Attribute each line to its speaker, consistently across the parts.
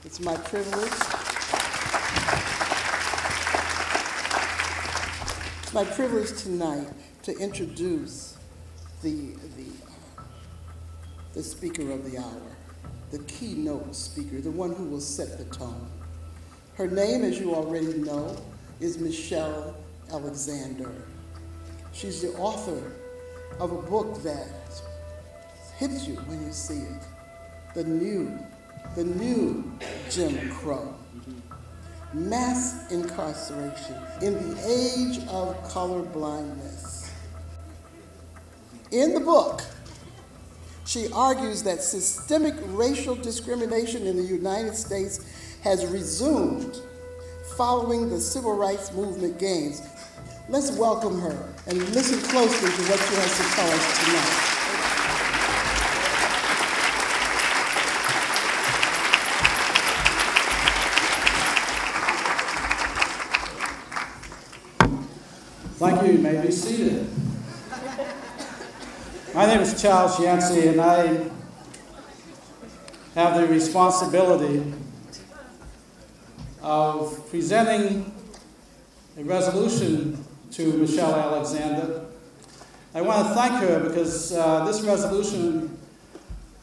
Speaker 1: It's my privilege. It's my privilege tonight to introduce the speaker of the hour, the keynote speaker, the one who will set the tone. Her name, as you already know, is Michelle Alexander. She's the author of a book that hits you when you see it, the new Jim Crow, mass incarceration in the age of colorblindness. In the book, she argues that systemic racial discrimination in the United States has resumed following the civil rights movement gains. Let's welcome her and listen closely to what she has to tell us tonight.
Speaker 2: Thank you. You may be seated. My name is Charles Yancey, and I have the responsibility of presenting a resolution to Michelle Alexander. I want to thank her because this resolution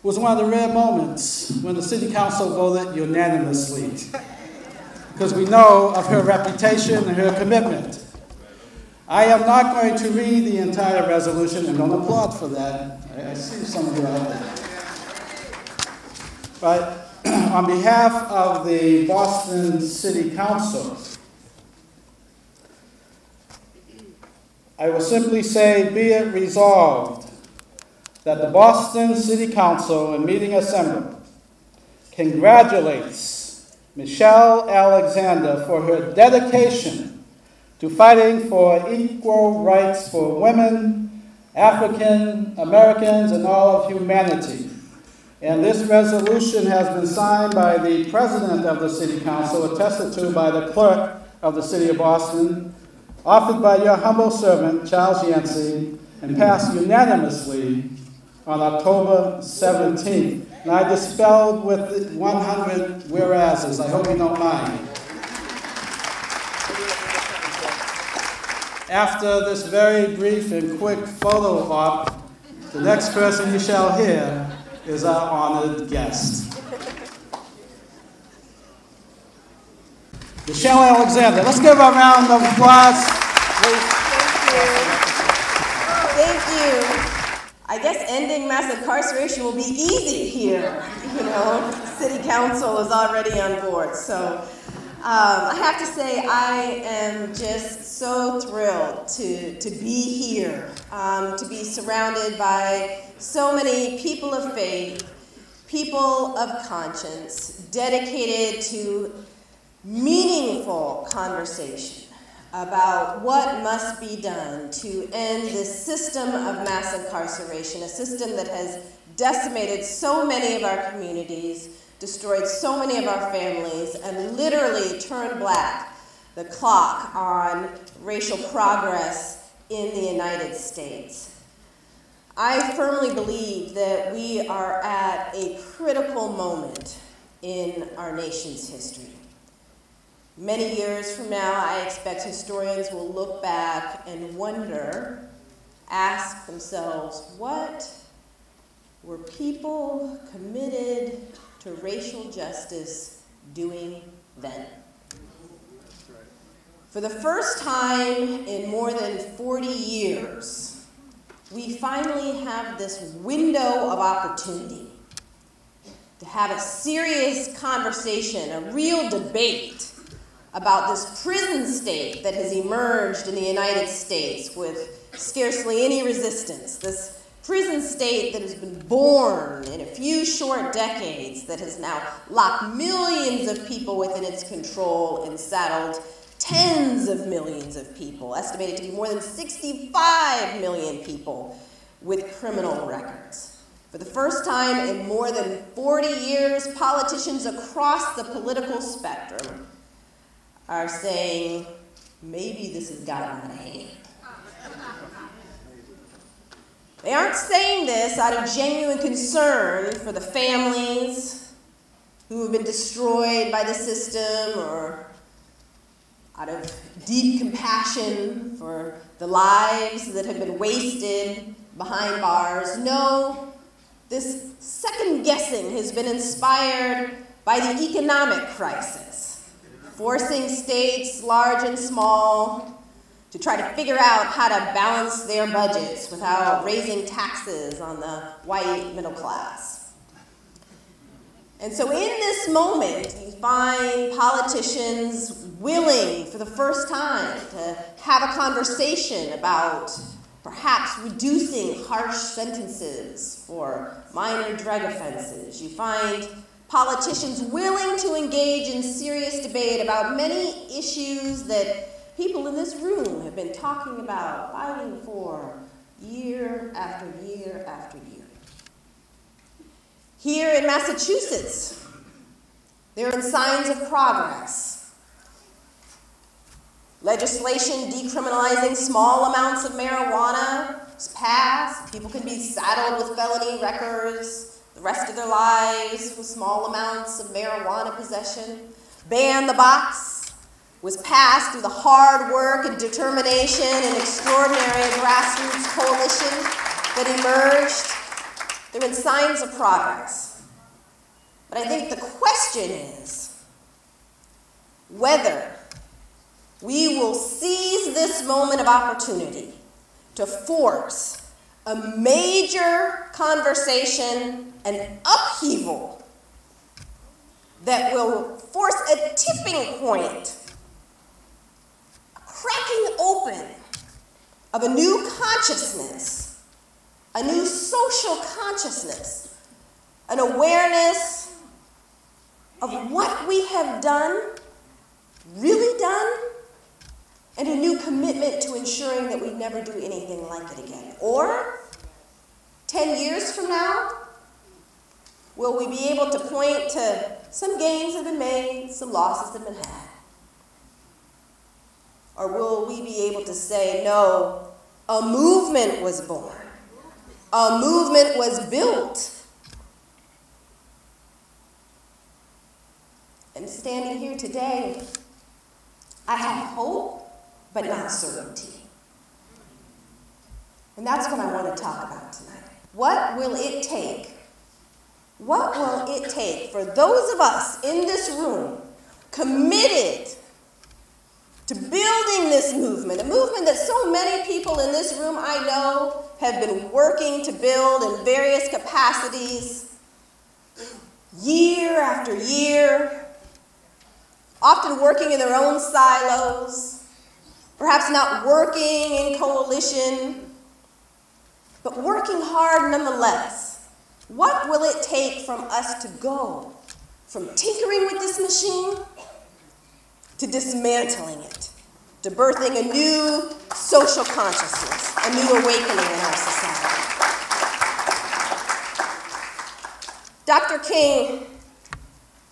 Speaker 2: was one of the rare moments when the City Council voted unanimously, because we know of her reputation and her commitment. I am not going to read the entire resolution, and don't applaud for that. I see some of you out there. But on behalf of the Boston City Council, I will simply say, be it resolved that the Boston City Council and Meeting Assembly congratulates Michelle Alexander for her dedication to fighting for equal rights for women, African Americans, and all of humanity. And this resolution has been signed by the President of the City Council, attested to by the Clerk of the City of Boston, offered by your humble servant, Charles Yancey, and passed unanimously on October 17th. And I dispelled with 100 whereases. I hope you don't mind. After this very brief and quick photo op, the next person you shall hear is our honored guest. Michelle Alexander. Let's give her a round of applause.
Speaker 3: Thank you. I guess ending mass incarceration will be easy here. You know, City Council is already on board. So I have to say I am just so thrilled to be here, to be surrounded by so many people of faith, people of conscience, dedicated to meaningful conversation about what must be done to end this system of mass incarceration, a system that has decimated so many of our communities, destroyed so many of our families, and literally turned back the clock on racial progress in the United States. I firmly believe that we are at a critical moment in our nation's history. Many years from now, I expect historians will look back and wonder, ask themselves, what were people committed to racial justice doing then? For the first time in more than 40 years, we finally have this window of opportunity to have a serious conversation, a real debate about this prison state that has emerged in the United States with scarcely any resistance, this prison state that has been born in a few short decades that has now locked millions of people within its control and saddled tens of millions of people, estimated to be more than 65 million people with criminal records. For the first time in more than 40 years, politicians across the political spectrum are saying, maybe this has gotten out of hand. They aren't saying this out of genuine concern for the families, who have been destroyed by the system or out of deep compassion for the lives that have been wasted behind bars, know this second guessing has been inspired by the economic crisis, forcing states large and small to try to figure out how to balance their budgets without raising taxes on the white middle class. And so in this moment, you find politicians willing for the first time to have a conversation about perhaps reducing harsh sentences for minor drug offenses. You find politicians willing to engage in serious debate about many issues that people in this room have been talking about, fighting for year after year after year. Here in Massachusetts, there are signs of progress. Legislation decriminalizing small amounts of marijuana was passed. People can be saddled with felony records the rest of their lives with small amounts of marijuana possession. Ban the box was passed through the hard work and determination and extraordinary grassroots coalition that emerged. There have been signs of progress. But I think the question is whether we will seize this moment of opportunity to force a major conversation and upheaval that will force a tipping point, a cracking open of a new consciousness, a new social consciousness, an awareness of what we have done, really done, and a new commitment to ensuring that we never do anything like it again. Or, 10 years from now, will we be able to point to some gains that have been made, some losses that have been had? Or will we be able to say, no, a movement was born, a movement was built, and standing here today, I have hope, but not certainty. And that's what I want to talk about tonight. What will it take? What will it take for those of us in this room committed to building this movement, a movement that so many people in this room I know have been working to build in various capacities year after year, often working in their own silos, perhaps not working in coalition, but working hard nonetheless. What will it take from us to go from tinkering with this machine to dismantling it, to birthing a new social consciousness, a new awakening in our society? Dr. King,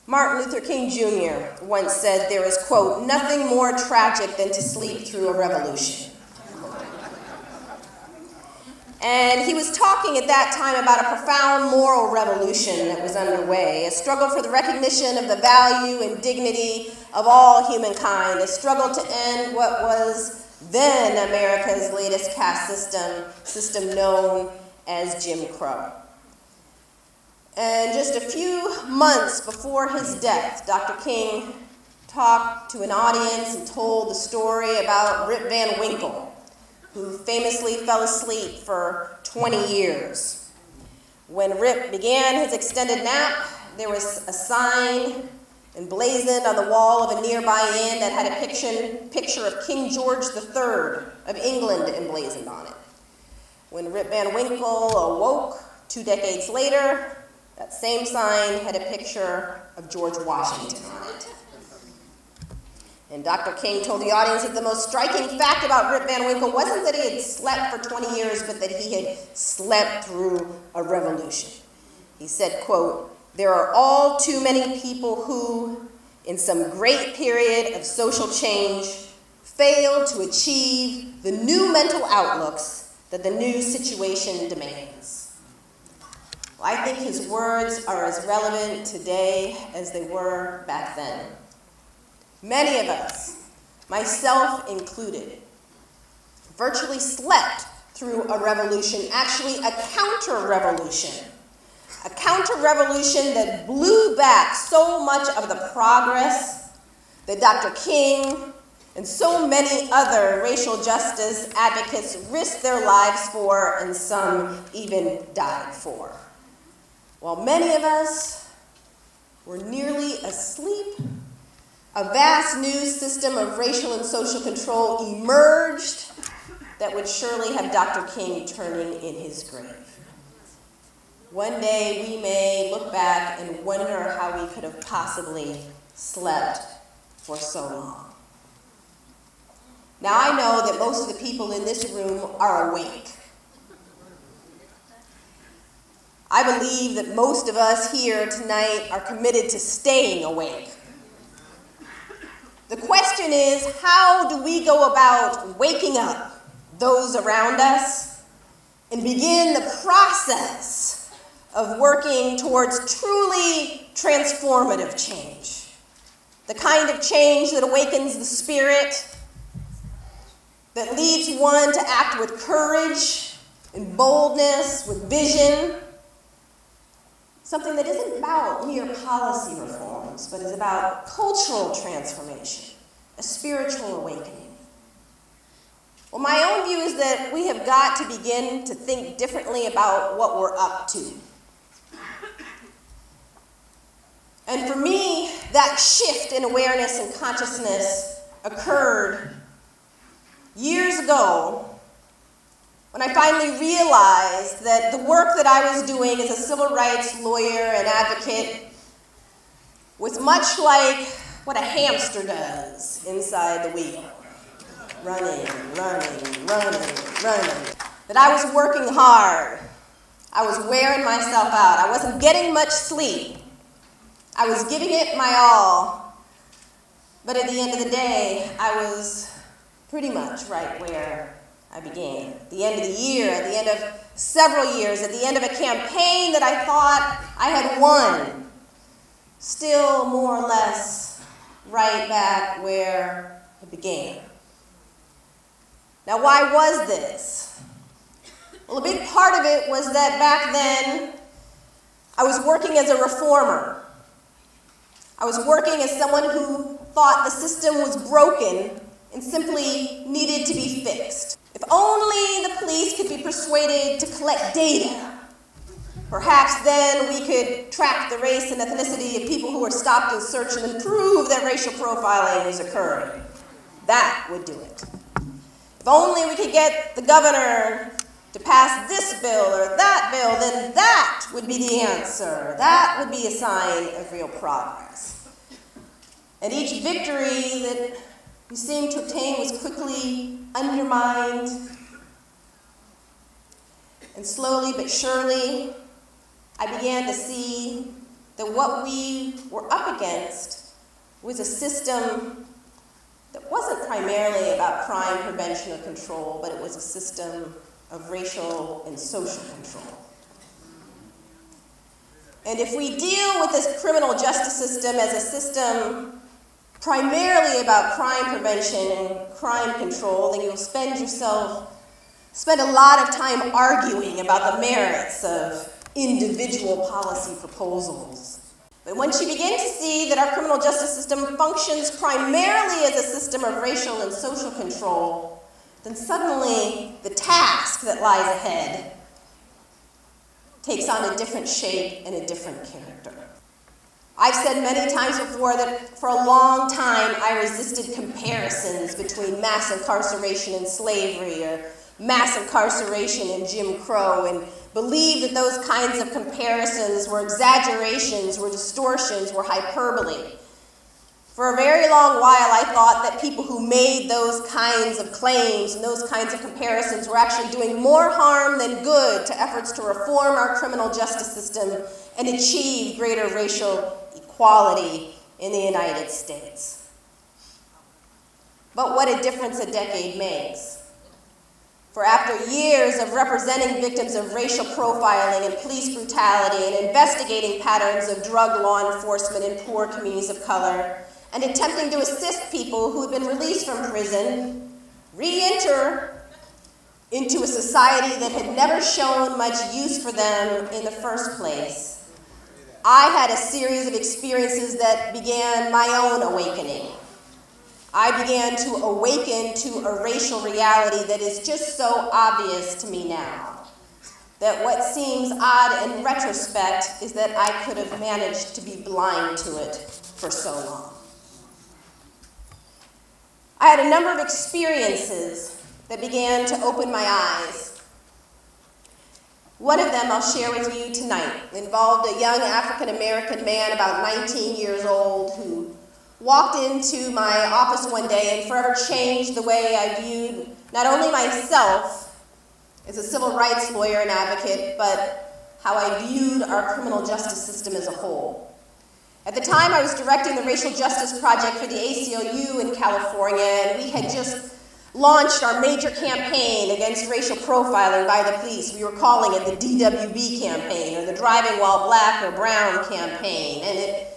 Speaker 3: Martin Luther King Jr. once said there is, quote, nothing more tragic than to sleep through a revolution. And he was talking at that time about a profound moral revolution that was underway, a struggle for the recognition of the value and dignity of all humankind, a struggle to end what was then America's latest caste system known as Jim Crow. And just a few months before his death, Dr. King talked to an audience and told the story about Rip Van Winkle, who famously fell asleep for 20 years. When Rip began his extended nap, there was a sign emblazoned on the wall of a nearby inn that had a picture of King George III of England emblazoned on it. When Rip Van Winkle awoke 2 decades later, that same sign had a picture of George Washington on it. And Dr. King told the audience that the most striking fact about Rip Van Winkle wasn't that he had slept for 20 years, but that he had slept through a revolution. He said, quote, there are all too many people who, in some great period of social change, fail to achieve the new mental outlooks that the new situation demands. Well, I think his words are as relevant today as they were back then. Many of us, myself included, virtually slept through a revolution, actually a counter-revolution. A counter-revolution that blew back so much of the progress that Dr. King and so many other racial justice advocates risked their lives for, and some even died for. While many of us were nearly asleep, a vast new system of racial and social control emerged that would surely have Dr. King turning in his grave. One day we may look back and wonder how we could have possibly slept for so long. Now I know that most of the people in this room are awake. I believe that most of us here tonight are committed to staying awake. The question is, how do we go about waking up those around us and begin the process of working towards truly transformative change? The kind of change that awakens the spirit, that leads one to act with courage and boldness, with vision. Something that isn't about mere policy reforms, but is about cultural transformation, a spiritual awakening. Well, my own view is that we have got to begin to think differently about what we're up to. And for me, that shift in awareness and consciousness occurred years ago when I finally realized that the work that I was doing as a civil rights lawyer and advocate was much like what a hamster does inside the wheel. Running, running, running, running. That I was working hard. I was wearing myself out. I wasn't getting much sleep. I was giving it my all. But at the end of the day, I was pretty much right where I began. At the end of the year, at the end of several years, at the end of a campaign that I thought I had won, still more or less right back where it began. Now, why was this? Well, a big part of it was that back then, I was working as a reformer. I was working as someone who thought the system was broken and simply needed to be fixed. If only the police could be persuaded to collect data, perhaps then we could track the race and ethnicity of people who were stopped and searched and prove that racial profiling was occurring. That would do it. If only we could get the governor to pass this bill or that bill, then that would be the answer. That would be a sign of real progress. And each victory that we seemed to obtain was quickly undermined. And slowly but surely, I began to see that what we were up against was a system that wasn't primarily about crime prevention or control, but it was a system of racial and social control. And if we deal with this criminal justice system as a system primarily about crime prevention and crime control, then you'll spend a lot of time arguing about the merits of individual policy proposals. But once you begin to see that our criminal justice system functions primarily as a system of racial and social control, then suddenly the task that lies ahead takes on a different shape and a different character. I've said many times before that for a long time I resisted comparisons between mass incarceration and slavery or mass incarceration and Jim Crow, and believed that those kinds of comparisons were exaggerations, were distortions, were hyperbole. For a very long while, I thought that people who made those kinds of claims and those kinds of comparisons were actually doing more harm than good to efforts to reform our criminal justice system and achieve greater racial equality in the United States. But what a difference a decade makes. For after years of representing victims of racial profiling and police brutality and investigating patterns of drug law enforcement in poor communities of color, and attempting to assist people who had been released from prison re-enter into a society that had never shown much use for them in the first place, I had a series of experiences that began my own awakening. I began to awaken to a racial reality that is just so obvious to me now, that what seems odd in retrospect is that I could have managed to be blind to it for so long. I had a number of experiences that began to open my eyes. One of them I'll share with you tonight. It involved a young African-American man about 19 years old who walked into my office one day and forever changed the way I viewed not only myself as a civil rights lawyer and advocate, but how I viewed our criminal justice system as a whole. At the time, I was directing the Racial Justice Project for the ACLU in California, and we had just launched our major campaign against racial profiling by the police. We were calling it the DWB campaign, or the Driving While Black or Brown campaign, and it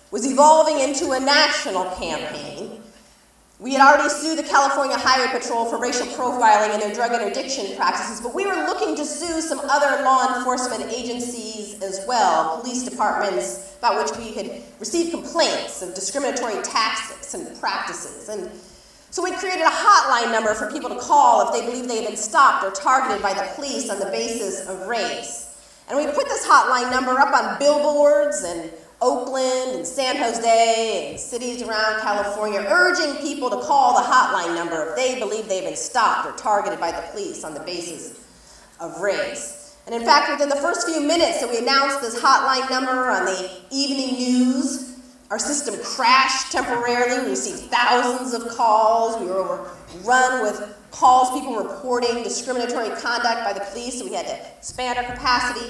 Speaker 3: was evolving into a national campaign. We had already sued the California Highway Patrol for racial profiling and their drug interdiction practices, but we were looking to sue some other law enforcement agencies as well, police departments about which we had received complaints of discriminatory tactics and practices. And so we created a hotline number for people to call if they believed they had been stopped or targeted by the police on the basis of race. And we put this hotline number up on billboards in Oakland and San Jose and cities around California, urging people to call the hotline number if they believed they'd been stopped or targeted by the police on the basis of race. And in fact, within the first few minutes that we announced this hotline number on the evening news, our system crashed temporarily. We received thousands of calls. We were overrun with calls, people reporting discriminatory conduct by the police, so we had to expand our capacity.